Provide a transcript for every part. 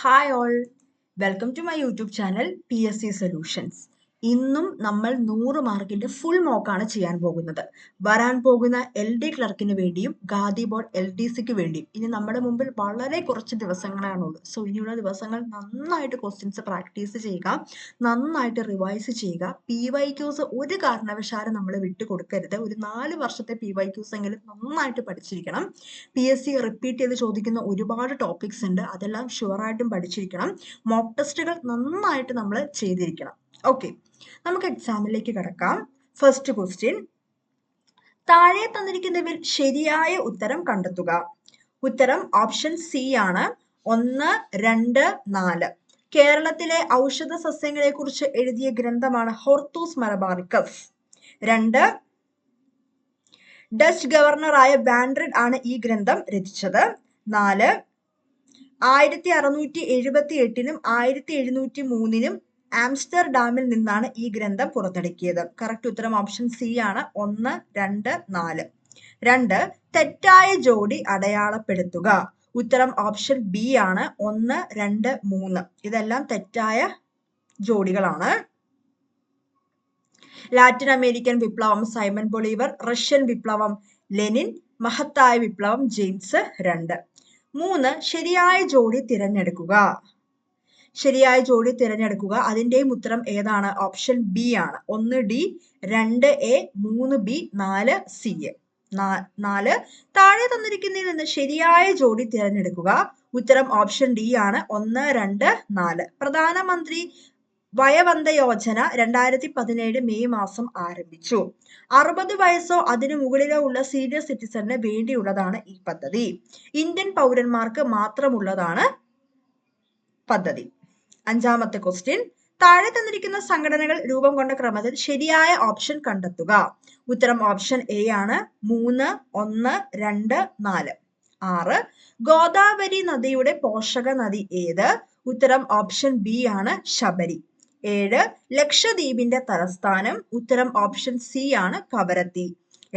Hi all, welcome to my YouTube channel PSC solutions. ഇന്നും നമ്മൾ 100 മാർക്കിന്റെ ഫുൾ മോക്കാണ് ചെയ്യാൻ പോകുന്നത്. വരാൻ പോകുന്ന LD ക്ലർക്കിന് വേണ്ടിയും ഖാദി ബോർഡ് LDCക്ക് വേണ്ടിയും ഇനി നമ്മുടെ മുമ്പിൽ വളരെ കുറച്ച് ദിവസങ്ങളാണുള്ളൂ. സോ ഇനിയുള്ള ദിവസങ്ങൾ നന്നായിട്ട് ക്വസ്റ്റ്യൻസ് പ്രാക്ടീസ് ചെയ്യുക, നന്നായിട്ട് റിവൈസ് ചെയ്യുക. PYQs ഒരു കാരണവശാലും നമ്മൾ വിട്ടുകൊടുക്കരുത്. ഒരു 4 വർഷത്തെ PYQs എങ്കിലും നന്നായിട്ട് പഠിച്ചിരിക്കണം. PSC റിപ്പീറ്റ് ചെയ്ത് ചോദിക്കുന്ന ഒരുപാട് ടോപ്പിക്സ് ഉണ്ട്, അതെല്ലാം ഷുവറായിട്ടും പഠിച്ചിരിക്കണം. മോക്ക് ടെസ്റ്റുകൾ നന്നായിട്ട് നമ്മൾ ചെയ്തിരിക്കണം. ഓക്കെ, നമുക്ക് എക്സാമിലേക്ക് കടക്കാം. ഫസ്റ്റ് ക്വസ്റ്റ്യൻ, താഴെ തന്നിരിക്കുന്നതിൽ ശരിയായ ഉത്തരം കണ്ടെത്തുക. ഉത്തരം ഓപ്ഷൻ സി ആണ്. 1, 2, 4. കേരളത്തിലെ ഔഷധ സസ്യങ്ങളെ കുറിച്ച് എഴുതിയ ഗ്രന്ഥമാണ് ഹോർത്തൂസ് മലബാറിക്കസ്. 2, ഡച്ച് ഗവർണറായ വാൻഡ്രിഡ് ആണ് ഈ ഗ്രന്ഥം രചിച്ചത്. 4, 1678 1703 ആംസ്റ്റർഡാമിൽ നിന്നാണ് ഈ ഗ്രന്ഥം പുറത്തിറക്കിയത്. കറക്റ്റ് ഉത്തരം ഓപ്ഷൻ സി ആണ്. 1, 2, 4. 2, തെറ്റായ ജോഡി അടയാളപ്പെടുത്തുക. ഉത്തരം ഓപ്ഷൻ ബി ആണ്. 1, 2, 3. ഇതെല്ലാം തെറ്റായ ജോഡികളാണ്. ലാറ്റിൻ അമേരിക്കൻ വിപ്ലവം സൈമൺ ബൊളീവർ, റഷ്യൻ വിപ്ലവം ലെനിൻ, മഹത്തായ വിപ്ലവം ജെയിംസ് 2. 3, ശരിയായ ജോഡി തിരഞ്ഞെടുക്കുക. ശരിയായ ജോഡി തിരഞ്ഞെടുക്കുക. അതിന്റെയും ഉത്തരം ഏതാണ്? ഓപ്ഷൻ ബി ആണ്. 1 ഡി, 2 എ, 3 ബി, 4 സി. 4, താഴെ തന്നിരിക്കുന്നതിൽ നിന്ന് ശരിയായ ജോഡി തിരഞ്ഞെടുക്കുക. ഉത്തരം ഓപ്ഷൻ ഡി ആണ്. 1, 2, 4. പ്രധാനമന്ത്രി വയവന്ദ യോജന 2017 മെയ് മാസം ആരംഭിച്ചു. 60 വയസ്സോ അതിനു മുകളിലോ ഉള്ള സീനിയർ സിറ്റിസണിന് വേണ്ടിയുള്ളതാണ് ഈ പദ്ധതി. ഇന്ത്യൻ പൗരന്മാർക്ക് മാത്രമുള്ളതാണ് പദ്ധതി. 5ാമത്തെ ക്വസ്റ്റ്യൻ, താഴെ തന്നിരിക്കുന്ന സംഘടനകൾ രൂപം കൊണ്ട ക്രമത്തിൽ ശരിയായ ഓപ്ഷൻ കണ്ടെത്തുക. ഉത്തരം ഓപ്ഷൻ എ ആണ്. 3, 1, 2, 4. 6, ഗോദാവരി നദിയുടെ പോഷക നദി ഏത്? ഉത്തരം ഓപ്ഷൻ ബി ആണ്. ശബരി. 7, ലക്ഷദ്വീപിന്റെ തലസ്ഥാനം? ഉത്തരം ഓപ്ഷൻ സി ആണ്. കവരത്തി.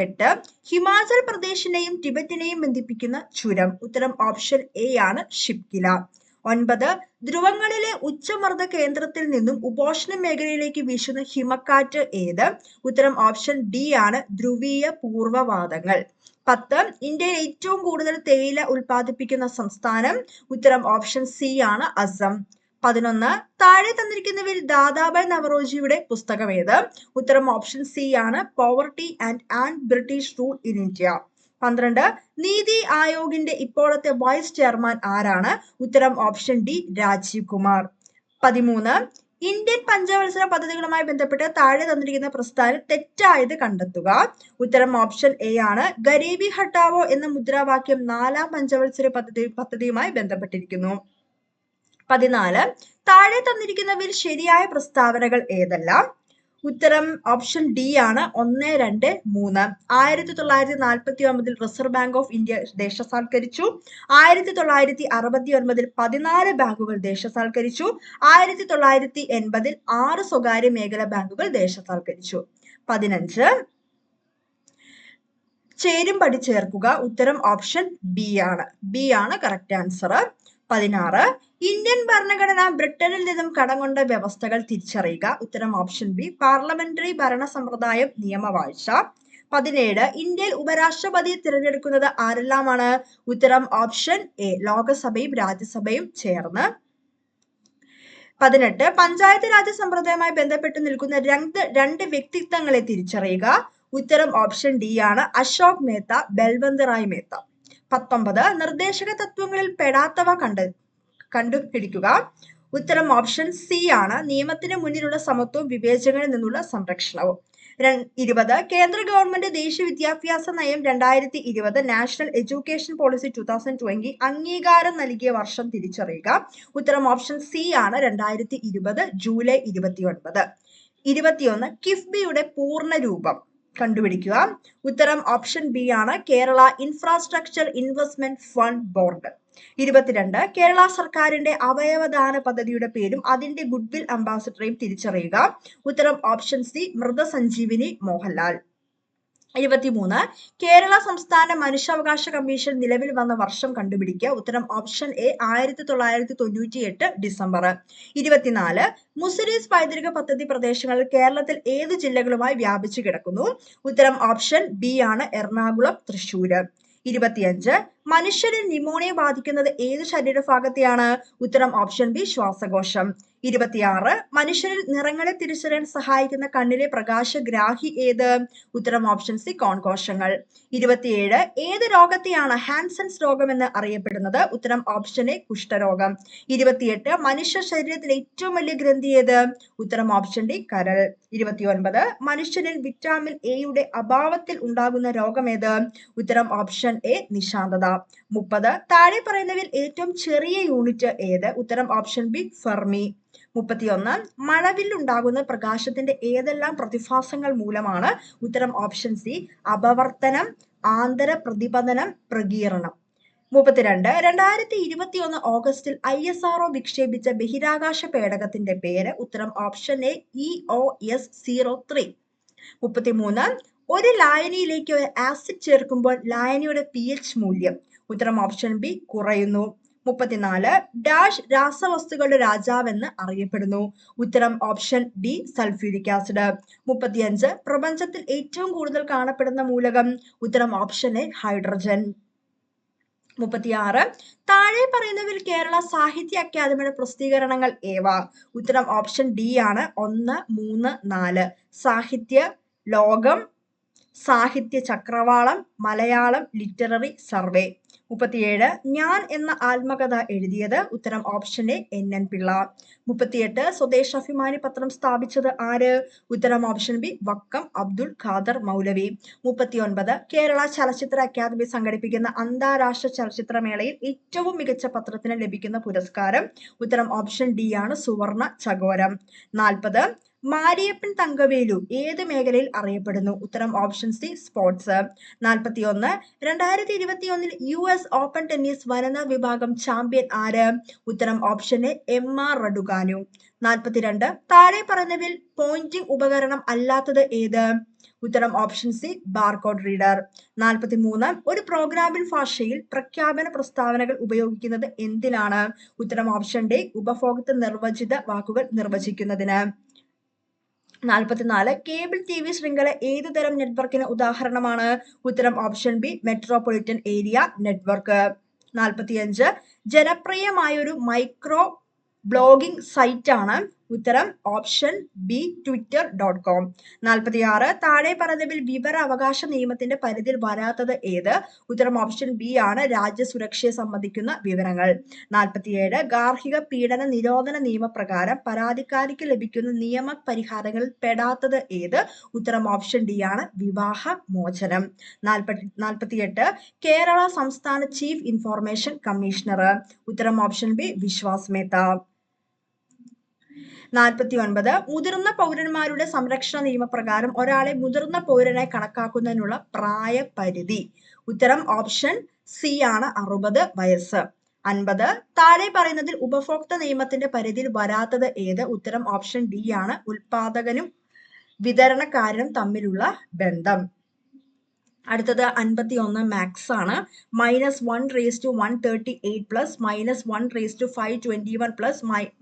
8, ഹിമാചൽ പ്രദേശിനെയും ടിബറ്റിനെയും ബന്ധിപ്പിക്കുന്ന ചുരം? ഉത്തരം ഓപ്ഷൻ എ ആണ്. ഷിപ്കില. 9, ധ്രുവങ്ങളിലെ ഉച്ചമർദ്ദ കേന്ദ്രത്തിൽ നിന്നും ഉപോഷ്ണ മേഖലയിലേക്ക് വീശുന്ന ഹിമക്കാറ്റ് ഏത്? ഉത്തരം ഓപ്ഷൻ ഡി ആണ്. ധ്രുവീയ പൂർവ്വവാദങ്ങൾ. 10, ഇന്ത്യയിൽ ഏറ്റവും കൂടുതൽ തേയില ഉൽപ്പാദിപ്പിക്കുന്ന സംസ്ഥാനം? ഉത്തരം ഓപ്ഷൻ സി ആണ്. അസം. 11, താഴെ തന്നിരിക്കുന്നവരിൽ ദാദാബായ് നവറോജിയുടെ പുസ്തകം ഏത്? ഉത്തരം ഓപ്ഷൻ സി ആണ്. Poverty and British rule in India. 12, നീതി ആയോഗിന്റെ ഇപ്പോഴത്തെ വൈസ് ചെയർമാൻ ആരാണ്? ഉത്തരം option D. Rajiv Kumar. 13, Indian പഞ്ചവത്സര പദ്ധതികളുമായി ബന്ധപ്പെട്ട് താഴെ തന്നിരിക്കുന്ന പ്രസ്താവന തെറ്റായത് കണ്ടെത്തുക. ഉത്തരം ഓപ്ഷൻ എ ആണ്. ഗരീബി ഹട്ടാവോ എന്ന മുദ്രാവാക്യം 4ാം പഞ്ചവത്സര പദ്ധതിയുമായി ബന്ധപ്പെട്ടിരിക്കുന്നു. 14, താഴെ തന്നിരിക്കുന്നവയിൽ ശരിയായ പ്രസ്താവനകൾ ഏതെല്ലാം? ഉത്തരം ഓപ്ഷൻ ഡി ആണ്. 1, 2, 3. 1949 റിസർവ് ബാങ്ക് ഓഫ് ഇന്ത്യ ദേശസാൽക്കരിച്ചു. 1969 14 ബാങ്കുകൾ ദേശസാൽക്കരിച്ചു. 1980 6 സ്വകാര്യ മേഖലാ ബാങ്കുകൾ ദേശസാൽക്കരിച്ചു. 15, ചേരുംപടി ചേർക്കുക. ഉത്തരം ഓപ്ഷൻ ബി ആണ്. ബി ആണ് കറക്റ്റ് ആൻസർ. 16, ഇന്ത്യൻ ഭരണഘടന ബ്രിട്ടനിൽ നിന്നും കടം കൊണ്ട വ്യവസ്ഥകൾ തിരിച്ചറിയുക. ഉത്തരം ഓപ്ഷൻ ബി. പാർലമെന്ററി ഭരണ സമ്പ്രദായം, നിയമവാഴ്ച. 17, ഇന്ത്യയിൽ ഉപരാഷ്ട്രപതിയെ തിരഞ്ഞെടുക്കുന്നത് ആരെല്ലാമാണ്? ഉത്തരം ഓപ്ഷൻ എ. ലോകസഭയും രാജ്യസഭയും ചേർന്ന്. 18, പഞ്ചായത്ത് രാജ് സമ്പ്രദായവുമായി ബന്ധപ്പെട്ട് നിൽക്കുന്ന രണ്ട് വ്യക്തിത്വങ്ങളെ തിരിച്ചറിയുക. ഉത്തരം ഓപ്ഷൻ ഡി ആണ്. അശോക് മേത്ത, ബൽവന്ത് റായ് മേത്ത. 19, നിർദ്ദേശക തത്വങ്ങളിൽ പെടാത്തവ കണ്ടുപിടിക്കുക. ഉത്തരം ഓപ്ഷൻ സി ആണ്. നിയമത്തിന് മുന്നിലുള്ള സമത്വവും വിവേചനങ്ങളിൽ നിന്നുള്ള സംരക്ഷണവും. 20, കേന്ദ്ര ഗവൺമെന്റ് ദേശീയ വിദ്യാഭ്യാസ നയം 2020 നാഷണൽ എഡ്യൂക്കേഷൻ പോളിസി 2020 അംഗീകാരം നൽകിയ വർഷം തിരിച്ചറിയുക. ഉത്തരം ഓപ്ഷൻ സി ആണ്. 2020 ജൂലൈ 29. 21, കിഫ്ബിയുടെ പൂർണ്ണ രൂപം കണ്ടുപിടിക്കുക. ഉത്തരം ഓപ്ഷൻ ബി ആണ്. Kerala infrastructure investment fund board. 22, Kerala സർക്കാരിന്റെ അവയവദാന പദ്ധതിയുടെ പേരും അതിന്റെ ഗുഡ്വിൽ അംബാസിഡറെയും തിരിച്ചറിയുക. ഉത്തരം ഓപ്ഷൻ സി. മൃതസഞ്ജീവിനി മോഹൻലാൽ. 23 കേരള സംസ്ഥാന മനുഷ്യാവകാശ കമ്മീഷൻ നിലവിൽ വന്ന വർഷം കണ്ടുപിടിക്കുക. ഉത്തരം ഓപ്ഷൻ എ 1998 ഡിസംബർ. 24 മുസിരീസ് പൈതൃക പദ്ധതി പ്രദേശങ്ങളിൽ കേരളത്തിൽ ഏത് ജില്ലകളുമായി വ്യാപിച്ചു കിടക്കുന്നു? ഉത്തരം ഓപ്ഷൻ ബി ആണ്, എറണാകുളം, തൃശ്ശൂര്. 25 മനുഷ്യരിൽ ന്യൂമോണിയ ബാധിക്കുന്നത് ഏത് ശരീരഭാഗത്തെയാണ്? ഉത്തരം ഓപ്ഷൻ ബി, ശ്വാസകോശം. 26 മനുഷ്യരിൽ നിറങ്ങളെ തിരിച്ചറിയാൻ സഹായിക്കുന്ന കണ്ണിലെ പ്രകാശഗ്രാഹി ഏത്? ഉത്തരം ഓപ്ഷൻ സി, കോൺകോശങ്ങൾ. 27 ഏത് രോഗത്തെയാണ് ഹാൻസൻസ് രോഗം എന്ന് അറിയപ്പെടുന്നത്? ഉത്തരം ഓപ്ഷൻ എ, കുഷ്ഠരോഗം. 28 മനുഷ്യ ശരീരത്തിൽ ഏറ്റവും വലിയ ഗ്രന്ഥി ഏത്? ഉത്തരം ഓപ്ഷൻ ഡി, കരൾ. 29 മനുഷ്യരിൽ വിറ്റാമിൻ എയുടെ അഭാവത്തിൽ ഉണ്ടാകുന്ന രോഗം ഏത്? ഉത്തരം ഓപ്ഷൻ എ, നിശാന്തത. 30 താഴെ പറയുന്നവയിൽ ഏറ്റവും ചെറിയ യൂണിറ്റ് ഏത്? ഉത്തരം ഓപ്ഷൻ ബി, ഫെർമി. 31 മഴവില്ലുണ്ടാകുന്ന പ്രകാശത്തിന്റെ ഏതെല്ലാം പ്രതിഭാസങ്ങൾ മൂലമാണ്? ഉത്തരം ഓപ്ഷൻ സി, അപവർത്തനം, ആന്തര പ്രതിപതനം, പ്രകീർണം. 32 2021 ഓഗസ്റ്റിൽ ISRO വിക്ഷേപിച്ച ബഹിരാകാശ പേടകത്തിന്റെ പേര്? ഉത്തരം ഓപ്ഷൻ എ, EOS-03. 33 ഒരു ലായനിയിലേക്ക് ആസിഡ് ചേർക്കുമ്പോൾ ലായനിയുടെ pH മൂല്യം? ഉത്തരം ഓപ്ഷൻ ബി, കുറയുന്നു. 34 ഡാഷ് രാസവസ്തുക്കളുടെ രാജാവെന്ന് അറിയപ്പെടുന്നു? ഉത്തരം ഓപ്ഷൻ ഡി, സൾഫ്യൂരിക് ആസിഡ്. 35 പ്രപഞ്ചത്തിൽ ഏറ്റവും കൂടുതൽ കാണപ്പെടുന്ന മൂലകം? ഉത്തരം ഓപ്ഷൻ എ, ഹൈഡ്രജൻ. 36 താഴെ പറയുന്നവയിൽ കേരള സാഹിത്യ അക്കാദമിയുടെ പ്രസിദ്ധീകരണങ്ങൾ ഏവ? ഉത്തരം ഓപ്ഷൻ ഡി ആണ്, 1, 3, 4. സാഹിത്യ ലോകം, സാഹിത്യ ചക്രവാളം, മലയാളം ലിറ്റററി സർവേ. 37 ഞാൻ എന്ന ആത്മകഥ എഴുതിയത്? ഉത്തരം option A, NN Pillai. 38 Swadeshabhimani പത്രം സ്ഥാപിച്ചത് ആര്? ഉത്തരം ഓപ്ഷൻ ബി, വക്കം അബ്ദുൽ ഖാദർ മൗലവി. 39 കേരള ചലച്ചിത്ര അക്കാദമി സംഘടിപ്പിക്കുന്ന അന്താരാഷ്ട്ര ചലച്ചിത്രമേളയിൽ ഏറ്റവും മികച്ച പത്രത്തിന് ലഭിക്കുന്ന പുരസ്കാരം? ഉത്തരം ഓപ്ഷൻ ഡി ആണ്, സുവർണ ചകോരം. 40 മാരിയപ്പൻ തങ്കവേലു ഏത് മേഖലയിൽ അറിയപ്പെടുന്നു? ഉത്തരം option C, sports. 41 2021 US open tennis വനിതാ വിഭാഗം ചാമ്പ്യൻ ആര്? ഉത്തരം ഓപ്ഷൻ എ, MR റഡുകാനു. 42 താഴെ പറഞ്ഞതിൽ പോയിന്റിംഗ് ഉപകരണം അല്ലാത്തത് ഏത്? ഉത്തരം ഓപ്ഷൻ സി, ബാർകോഡ് റീഡർ. 43 ഒരു പ്രോഗ്രാമിംഗ് ഭാഷയിൽ പ്രഖ്യാപന പ്രസ്താവനകൾ ഉപയോഗിക്കുന്നത് എന്തിനാണ്? ഉത്തരം ഓപ്ഷൻ ഡി, ഉപഭോക്തൃ നിർവചിത വാക്കുകൾ നിർവചിക്കുന്നതിന്. 44 കേബിൾ TV ശൃംഖല ഏത് തരം നെറ്റ്വർക്കിന് ഉദാഹരണമാണ്? ഉത്തരം option B, metropolitan area network. 45 ജനപ്രിയമായൊരു മൈക്രോ ബ്ലോഗിംഗ് സൈറ്റ് ആണ്? ഉത്തരം ഓപ്ഷൻ ബി, twitter.com. 46 താഴെ പറഞ്ഞതിൽ വിവരാവകാശ നിയമത്തിന്റെ പരിധിയിൽ വരാത്തത് ഏത്? ഉത്തരം ഓപ്ഷൻ ബി ആണ്, രാജ്യസുരക്ഷയെ സംബന്ധിക്കുന്ന വിവരങ്ങൾ. 47 ഗാർഹിക പീഡന നിരോധന നിയമപ്രകാരം പരാതിക്കാരിക്ക് ലഭിക്കുന്ന നിയമപരിഹാരങ്ങളിൽ പെടാത്തത് ഏത്? ഉത്തരം ഓപ്ഷൻ ഡി ആണ്, വിവാഹ മോചനം. 48 കേരള സംസ്ഥാന ചീഫ് ഇൻഫോർമേഷൻ കമ്മീഷണർ? ഉത്തരം ഓപ്ഷൻ ബി, വിശ്വാസ് മേത്ത. 49 മുതിർന്ന പൗരന്മാരുടെ സംരക്ഷണ നിയമപ്രകാരം ഒരാളെ മുതിർന്ന പൗരനായി കണക്കാക്കുന്നതിനുള്ള പ്രായപരിധി? ഉത്തരം ഓപ്ഷൻ സി ആണ്, 60 വയസ്സ്. 50 താഴെ പറയുന്നതിൽ ഉപഭോക്തൃ നിയമത്തിന്റെ പരിധിയിൽ വരാത്തത് ഏത്? ഉത്തരം ഓപ്ഷൻ ഡി ആണ്, ഉൽപാദകനും വിതരണക്കാരനും തമ്മിലുള്ള ബന്ധം. അടുത്തത് 51 മാത്സ് ആണ്. -1/138 പ്ലസ് -1/521 പ്ലസ്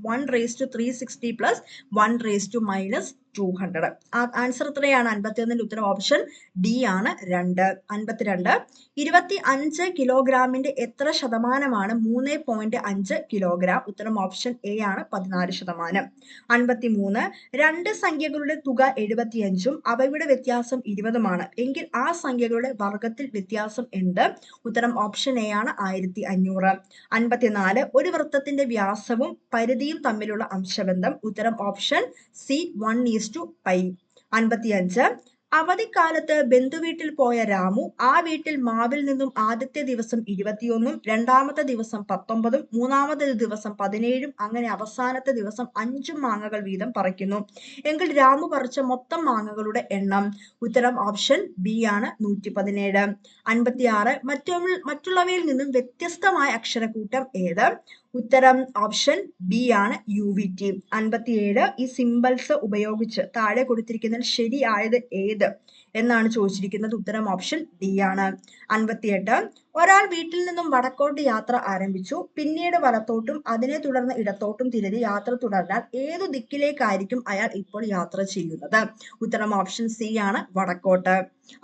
1/360 പ്ലസ് 1/200. ആൻസർ എത്രയാണ്? 51 ഉത്തരം ഓപ്ഷൻ ഡി ആണ്, 2. 52 25 കിലോഗ്രാമിന്റെ എത്ര ശതമാനമാണ് 3.5 കിലോഗ്രാം? ഉത്തരം ഓപ്ഷൻ എ ആണ്, 14%. 53 രണ്ട് സംഖ്യകളുടെ തുക 75ഉം അവയുടെ വ്യത്യാസം 20ഉമാണ് എങ്കിൽ ആ സംഖ്യകളുടെ വർഗത്തിൽ വ്യത്യാസം എന്ത്? ഉത്തരം ഓപ്ഷൻ എ ആണ്, 1500. 54 ഒരു വൃത്തത്തിന്റെ വ്യാസവും പരിധിയും തമ്മിലുള്ള അംശബന്ധം? ഉത്തരം ഓപ്ഷൻ സി, 1:π. 55 അവധിക്കാലത്ത് ബന്ധുവീട്ടിൽ പോയ രാമു ആ വീട്ടിൽ മാവിൽ നിന്നും ആദ്യത്തെ ദിവസം 21ഉം രണ്ടാമത്തെ ദിവസം 19ഉം മൂന്നാമത്തെ ദിവസം 17ഉം അങ്ങനെ അവസാനത്തെ ദിവസം 5 മാങ്ങകൾ വീതം പറിക്കുന്നു എങ്കിൽ രാമു പറിച്ച മൊത്തം മാങ്ങകളുടെ എണ്ണം? ഉത്തരം ഓപ്ഷൻ ബി ആണ്, 117. 56 മറ്റുള്ളവയിൽ നിന്നും വ്യത്യസ്തമായ അക്ഷരക്കൂട്ടം ഏത്? ഉത്തരം ഓപ്ഷൻ ബി ആണ്, UVT. 57 ഈ സിംബൽസ് ഉപയോഗിച്ച് താഴെ കൊടുത്തിരിക്കുന്നതിൽ ശരിയായത് ഏത് എന്നാണ് ചോദിച്ചിരിക്കുന്നത്. ഉത്തരം ഓപ്ഷൻ ഡി ആണ്. 58 ഒരാൾ വീട്ടിൽ നിന്നും വടക്കോട്ട് യാത്ര ആരംഭിച്ചു, പിന്നീട് വലത്തോട്ടും അതിനെ തുടർന്ന് ഇടത്തോട്ടും തിരിഞ്ഞ് യാത്ര തുടർന്നാൽ ഏതു ദിക്കിലേക്കായിരിക്കും അയാൾ ഇപ്പോൾ യാത്ര ചെയ്യുന്നത്? ഉത്തരം ഓപ്ഷൻ സി ആണ്, വടക്കോട്ട്.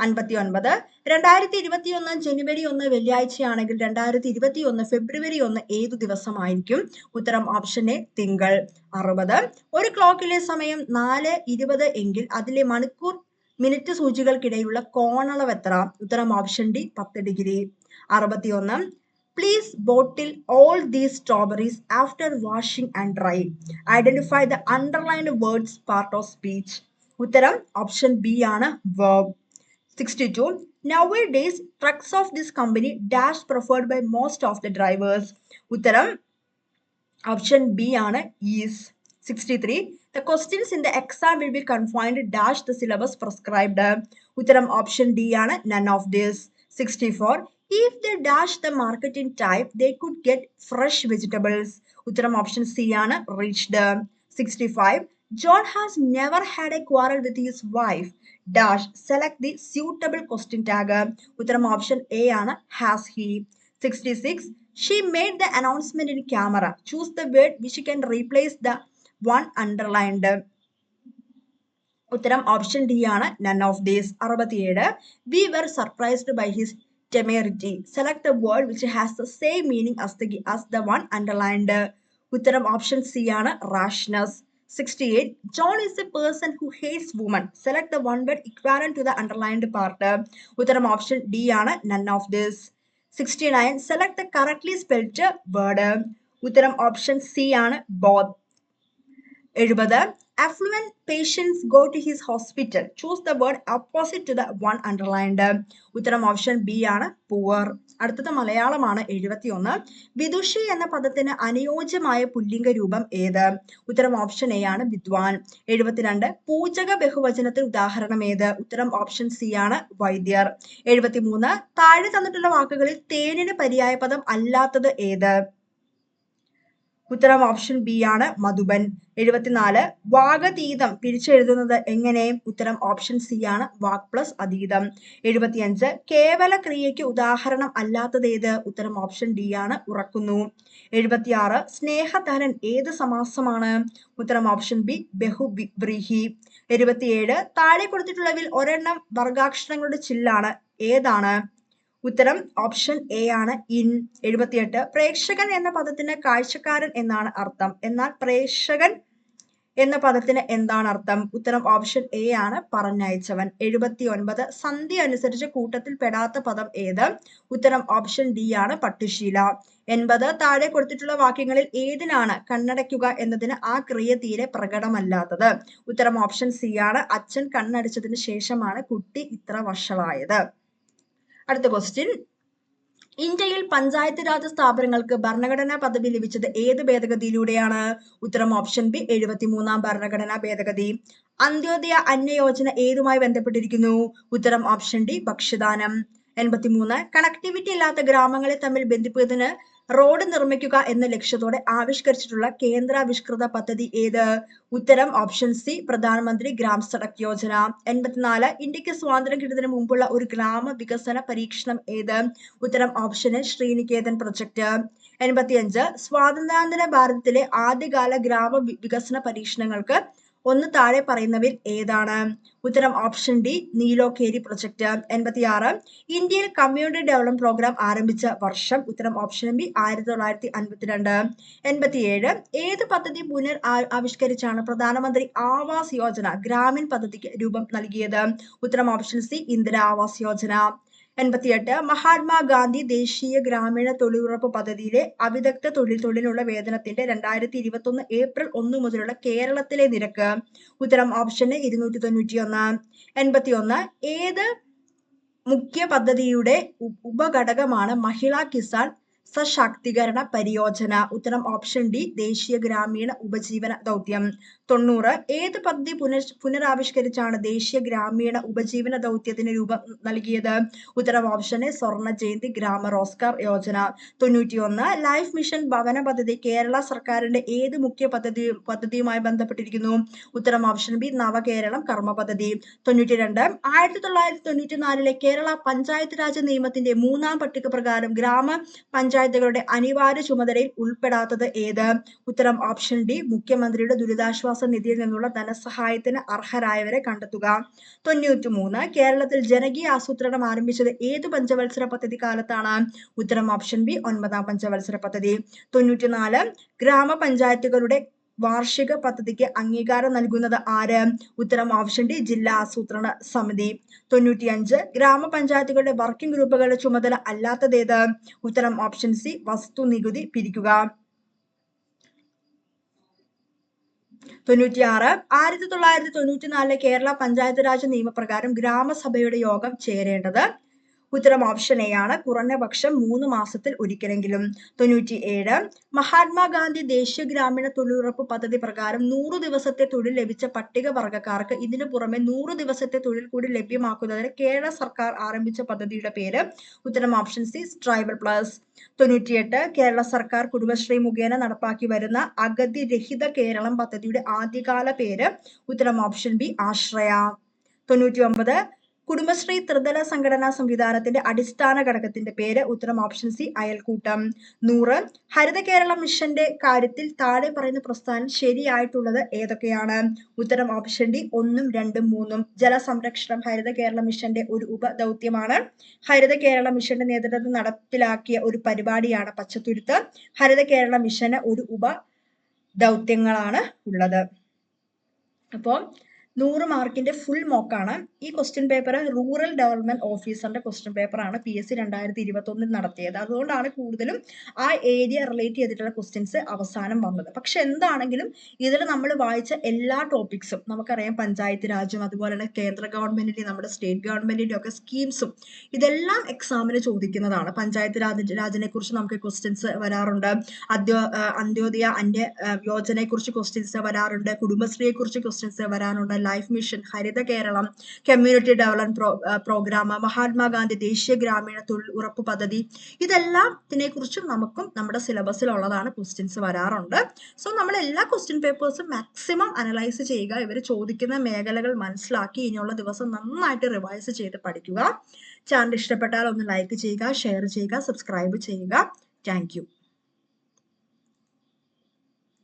59 2021 ജനുവരി 1 വെള്ളിയാഴ്ചയാണെങ്കിൽ 2021 ഫെബ്രുവരി 1 ഏതു ദിവസമായിരിക്കും? ഉത്തരം ഓപ്ഷൻ എ, തിങ്കൾ. 60 ഒരു ക്ലോക്കിലെ സമയം 4:20 എങ്കിൽ അതിലെ മണിക്കൂർ മിനിറ്റ് സൂചികൾക്കിടയിലുള്ള കോണളവ് എത്ര? ഉത്തരം option D, 10 degree. 61 please bottle all these strawberries after washing and drying. Identify the underlined words part of speech. ഉത്തരം ഓപ്ഷൻ ബി ആണ്, verb. 62 nowadays trucks of this company dash preferred by most of the drivers. ഉത്തരം option B ആണ്, is. 63 the questions in the exam will be confined dash the syllabus prescribed. ഉത്തരം option D ആണ്, none of this. 64 if they dash the market in time they could get fresh vegetables. ഉത്തരം option C ആണ്, reached. 65 John has never had a quarrel with his wife dash select the suitable question tag. ഉത്തരം option A ആണ്, has he. 66 she made the announcement in camera. Choose the word which can replace the one underlined. ഉത്തരം option D ആണ്, none of these. 67 we were surprised by his temerity. Select the word which has the same meaning as the one underlined. ഉത്തരം option C ആണ്, rashness. 68 John is a person who hates women. Select the one word equivalent to the underlined part. ഉത്തരം option D ആണ്, none of this. 69 select the correctly spelled word. ഉത്തരം option C ആണ്, both. 70 affluent patients go to his hospital. Choose the word opposite to the one underlined. ഉത്തരം option B ആണ്, poor. അടുത്തത് മലയാളമാണ്. 71 വിദുഷി എന്ന പദത്തിന് അനുയോജ്യമായ പുല്ലിംഗ രൂപം ഏത്? ഉത്തരം ഓപ്ഷൻ എ ആണ്, വിദ്വാൻ. 72 പൂജക ബഹുവചനത്തിന് ഉദാഹരണം ഏത്? ഉത്തരം ഓപ്ഷൻ സി ആണ്, വൈദ്യർ. 73 താഴെ തന്നിട്ടുള്ള വാക്കുകളിൽ തേനിന് പര്യായ പദം അല്ലാത്തത് ഏത്? ഉത്തരം ഓപ്ഷൻ ബി ആണ്, മധുബൻ. 74 വാഗതീതം പിരിച്ചെഴുതുന്നത് എങ്ങനെ? ഉത്തരം ഓപ്ഷൻ സി ആണ്, വാക് പ്ലസ് അതീതം. 75 കേവല ക്രിയയ്ക്ക് ഉദാഹരണം അല്ലാത്തത് ഏത്? ഉത്തരം ഓപ്ഷൻ ഡി ആണ്, ഉറക്കുന്നു. 76 സ്നേഹധനൻ ഏത് സമാസമാണ്? ഉത്തരം ഓപ്ഷൻ ബി, ബഹുവ്രീഹി. 77 താഴെ കൊടുത്തിട്ടുള്ളവയിൽ ഒരെണ്ണം വർഗാക്ഷരങ്ങളുടെ ചില്ലാണ്, ഏതാണ്? ഉത്തരം ഓപ്ഷൻ എ ആണ്, ഇൻ. 78 പ്രേക്ഷകൻ എന്ന പദത്തിന് കാഴ്ചക്കാരൻ എന്നാണ് അർത്ഥം, എന്നാൽ പ്രേക്ഷകൻ എന്ന പദത്തിന് എന്താണ് അർത്ഥം? ഉത്തരം ഓപ്ഷൻ എ ആണ്, പറഞ്ഞയച്ചവൻ. 79 സന്ധി അനുസരിച്ച് കൂട്ടത്തിൽ പെടാത്ത പദം ഏത്? ഉത്തരം ഓപ്ഷൻ ഡി ആണ്, പട്ടുശീല. 80 താഴെ കൊടുത്തിട്ടുള്ള വാക്യങ്ങളിൽ ഏതിനാണ് കണ്ണടയ്ക്കുക എന്നതിന് ആ ക്രിയ തീരെ പ്രകടമല്ലാത്തത്? ഉത്തരം ഓപ്ഷൻ സി ആണ്, അച്ഛൻ കണ്ണടച്ചതിന് ശേഷമാണ് കുട്ടി ഇത്ര വഷളായത്. അടുത്ത ക്വസ്റ്റ്യൻ ഇന്ത്യയിൽ പഞ്ചായത്ത് രാജ് സ്ഥാപനങ്ങൾക്ക് ഭരണഘടനാ പദവി ലഭിച്ചത് ഏത് ഭേദഗതിയിലൂടെയാണ്? ഉത്തരം ഓപ്ഷൻ ബി, 73-ാം ഭരണഘടനാ ഭേദഗതി. അന്ത്യോദയ അന്ന യോജന ഏതുമായി ബന്ധപ്പെട്ടിരിക്കുന്നു? ഉത്തരം ഓപ്ഷൻ ഡി, ഭക്ഷ്യദാനം. 83 കണക്ടിവിറ്റി ഇല്ലാത്ത ഗ്രാമങ്ങളെ തമ്മിൽ ബന്ധിപ്പിക്കുന്നതിന് റോഡ് നിർമ്മിക്കുക എന്ന ലക്ഷ്യത്തോടെ ആവിഷ്കരിച്ചിട്ടുള്ള കേന്ദ്രാവിഷ്കൃത പദ്ധതി ഏത്? ഉത്തരം ഓപ്ഷൻ സി, പ്രധാനമന്ത്രി ഗ്രാം സഡക് യോജന. 84 ഇന്ത്യക്ക് സ്വാതന്ത്ര്യം കിട്ടുന്നതിന് മുമ്പുള്ള ഒരു ഗ്രാമ വികസന പരീക്ഷണം ഏത്? ഉത്തരം ഓപ്ഷൻ എ, ശ്രീനികേതൻ പ്രൊജക്ട്. 85 സ്വാതന്ത്ര്യാനന്തര ഭാരതത്തിലെ ആദ്യകാല ഗ്രാമ വികസന പരീക്ഷണങ്ങൾക്ക് ഒന്ന് താഴെ പറയുന്നവയിൽ ഏതാണ്? ഉത്തരം ഓപ്ഷൻ ഡി, നീലോഖേരി പ്രൊജക്ട്. 86 ഇന്ത്യയിൽ കമ്മ്യൂണിറ്റി ഡെവലപ്മെന്റ് പ്രോഗ്രാം ആരംഭിച്ച വർഷം? ഉത്തരം ഓപ്ഷൻ ബി, 1952. 87 ഏത് പദ്ധതി ആവിഷ്കരിച്ചാണ് പ്രധാനമന്ത്രി ആവാസ് യോജന ഗ്രാമീൺ പദ്ധതിക്ക് രൂപം നൽകിയത്? ഉത്തരം ഓപ്ഷൻ സി, ഇന്ദിര ആവാസ് യോജന. 88 മഹാത്മാഗാന്ധി ദേശീയ ഗ്രാമീണ തൊഴിലുറപ്പ് പദ്ധതിയിലെ അവിദഗ്ധ തൊഴിലിനുള്ള വേതനത്തിന്റെ 2021 ഏപ്രിൽ 1 മുതലുള്ള കേരളത്തിലെ നിരക്ക്? ഉത്തരം ഓപ്ഷൻ എ, 291. 81 ഏത് മുഖ്യ പദ്ധതിയുടെ ഉപഘടകമാണ് മഹിളാ കിസാൻ സശാക്തീകരണ പരിയോജന. ഉത്തരം ഓപ്ഷൻ ഡി ദേശീയ ഗ്രാമീണ ഉപജീവന ദൗത്യം. 90 ഏത് പദ്ധതി പുനരാവിഷ്കരിച്ചാണ് ദേശീയ ഗ്രാമീണ ഉപജീവന ദൗത്യത്തിന് രൂപം നൽകിയത്? ഉത്തരം ഓപ്ഷൻ എ സ്വർണ്ണ ജയന്തി ഗ്രാമ റോസ്ഗാർ യോജന. 91 ലൈഫ് മിഷൻ ഭവന പദ്ധതി കേരള സർക്കാരിന്റെ ഏത് മുഖ്യ പദ്ധതിയുമായി ബന്ധപ്പെട്ടിരിക്കുന്നു? ഉത്തരം ഓപ്ഷൻ ബി നവകേരളം കർമ്മ പദ്ധതി. 92 1994 കേരള പഞ്ചായത്ത് രാജ് നിയമത്തിന്റെ 3ാം പട്ടിക പ്രകാരം ഗ്രാമ പഞ്ചായത്തുകളുടെ അനിവാര്യ ചുമതലയിൽ ഉൾപ്പെടാത്തത് ഏത്? ഉത്തരം ഓപ്ഷൻ ഡി മുഖ്യമന്ത്രിയുടെ ദുരിതാശ്വാസ നിധിയിൽ നിന്നുള്ള ധനസഹായത്തിന് അർഹരായവരെ കണ്ടെത്തുക. 93 കേരളത്തിൽ ജനകീയ ആസൂത്രണം ആരംഭിച്ചത് ഏത് പഞ്ചവത്സര പദ്ധതി കാലത്താണ്? ഉത്തരം ഓപ്ഷൻ ബി 9ാം പഞ്ചവത്സര പദ്ധതി. 94 ഗ്രാമപഞ്ചായത്തുകളുടെ വാർഷിക പദ്ധതിക്ക് അംഗീകാരം നൽകുന്നത് ആര്? ഉത്തരം ഓപ്ഷൻ ഡി ജില്ലാ ആസൂത്രണ സമിതി. 95 ഗ്രാമപഞ്ചായത്തുകളുടെ വർക്കിംഗ് ഗ്രൂപ്പുകളുടെ ചുമതല അല്ലാത്തതേത്? ഉത്തരം ഓപ്ഷൻ സി വസ്തു നികുതി പിരിക്കുക. 96 1994 കേരള പഞ്ചായത്ത് രാജ് നിയമപ്രകാരം ഗ്രാമസഭയുടെ യോഗം ചേരേണ്ടത്? ഉത്തരം ഓപ്ഷൻ എ ആണ് കുറഞ്ഞപക്ഷം 3 മാസത്തിൽ ഒരിക്കലെങ്കിലും. 97 മഹാത്മാഗാന്ധി ദേശീയ ഗ്രാമീണ തൊഴിലുറപ്പ് പദ്ധതി പ്രകാരം 100 ദിവസത്തെ തൊഴിൽ ലഭിച്ച പട്ടികവർഗക്കാർക്ക് ഇതിനു പുറമെ 100 ദിവസത്തെ തൊഴിൽ കൂടി ലഭ്യമാക്കുന്നതിന് കേരള സർക്കാർ ആരംഭിച്ച പദ്ധതിയുടെ പേര്? ഉത്തരം option C tribal plus. 98 Kerala സർക്കാർ കുടുംബശ്രീ മുഖേന നടപ്പാക്കി വരുന്ന അഗതി രഹിത കേരളം പദ്ധതിയുടെ ആദ്യകാല പേര്? ഉത്തരം ഓപ്ഷൻ ബി ആശ്രയ. 99 കുടുംബശ്രീ ത്രിതല സംഘടനാ സംവിധാനത്തിന്റെ അടിസ്ഥാന ഘടകത്തിന്റെ പേര്? ഉത്തരം ഓപ്ഷൻ സി അയൽക്കൂട്ടം. 100 ഹരിത കേരള മിഷന്റെ കാര്യത്തിൽ താഴെ പറയുന്ന പ്രസ്ഥാനം ശരിയായിട്ടുള്ളത് ഏതൊക്കെയാണ്? ഉത്തരം ഓപ്ഷൻ ഡി 1, 2, 3. ജലസംരക്ഷണം ഹരിത കേരള മിഷന്റെ ഒരു ഉപദൗത്യമാണ്. ഹരിത കേരള മിഷന്റെ നേതൃത്വത്തിൽ നടപ്പിലാക്കിയ ഒരു പരിപാടിയാണ് പച്ചത്തുരുത്ത്. ഹരിത കേരള മിഷന് ഒരു ഉപദൗത്യങ്ങളാണ് ഉള്ളത്. അപ്പോൾ 100 മാർക്കിന്റെ ഫുൾ മോക്കാണ്. ഈ ക്വസ്റ്റ്യൻ പേപ്പർ റൂറൽ ഡെവലപ്മെന്റ് ഓഫീസറിന്റെ ക്വസ്റ്റ്യൻ പേപ്പറാണ് PSC 2021 നടത്തിയത്. അതുകൊണ്ടാണ് കൂടുതലും ആ ഏരിയ റിലേറ്റ് ചെയ്തിട്ടുള്ള ക്വസ്റ്റ്യൻസ് അവസാനം വന്നത്. പക്ഷെ എന്താണെങ്കിലും ഇതിൽ നമ്മൾ വായിച്ച എല്ലാ ടോപ്പിക്സും നമുക്കറിയാം. പഞ്ചായത്ത് രാജും അതുപോലെ തന്നെ കേന്ദ്ര ഗവൺമെന്റിന്റെ നമ്മുടെ സ്റ്റേറ്റ് ഗവൺമെന്റിന്റെ ഒക്കെ സ്കീംസും ഇതെല്ലാം എക്സാമിന് ചോദിക്കുന്നതാണ്. പഞ്ചായത്ത് രാജിനെ കുറിച്ച് നമുക്ക് ക്വസ്റ്റ്യൻസ് വരാറുണ്ട്. അന്ത്യോദയ യോജനയെ കുറിച്ച് ക്വസ്റ്റ്യൻസ് വരാറുണ്ട്. കുടുംബശ്രീയെ കുറിച്ച് ക്വസ്റ്റ്യൻസ് വരാനുണ്ട്. Life mission, Haritha Keralam, community development programme, Mahatma Gandhi ദേശീയ ഗ്രാമീണ തൊഴിൽ ഉറപ്പ് പദ്ധതി, ഇതെല്ലാത്തിനെ കുറിച്ചും നമുക്കും നമ്മുടെ സിലബസിൽ ഉള്ളതാണ്. ക്വസ്റ്റ്യൻസ് വരാറുണ്ട്. സോ നമ്മൾ എല്ലാ ക്വസ്റ്റ്യൻ പേപ്പേഴ്സും മാക്സിമം അനലൈസ് ചെയ്യുക. ഇവർ ചോദിക്കുന്ന മേഖലകൾ മനസ്സിലാക്കി ഇനിയുള്ള ദിവസം നന്നായിട്ട് റിവൈസ് ചെയ്ത് പഠിക്കുക. ചാനൽ ഇഷ്ടപ്പെട്ടാൽ ഒന്ന് ലൈക്ക് ചെയ്യുക, ഷെയർ ചെയ്യുക, സബ്സ്ക്രൈബ് ചെയ്യുക. Thank you.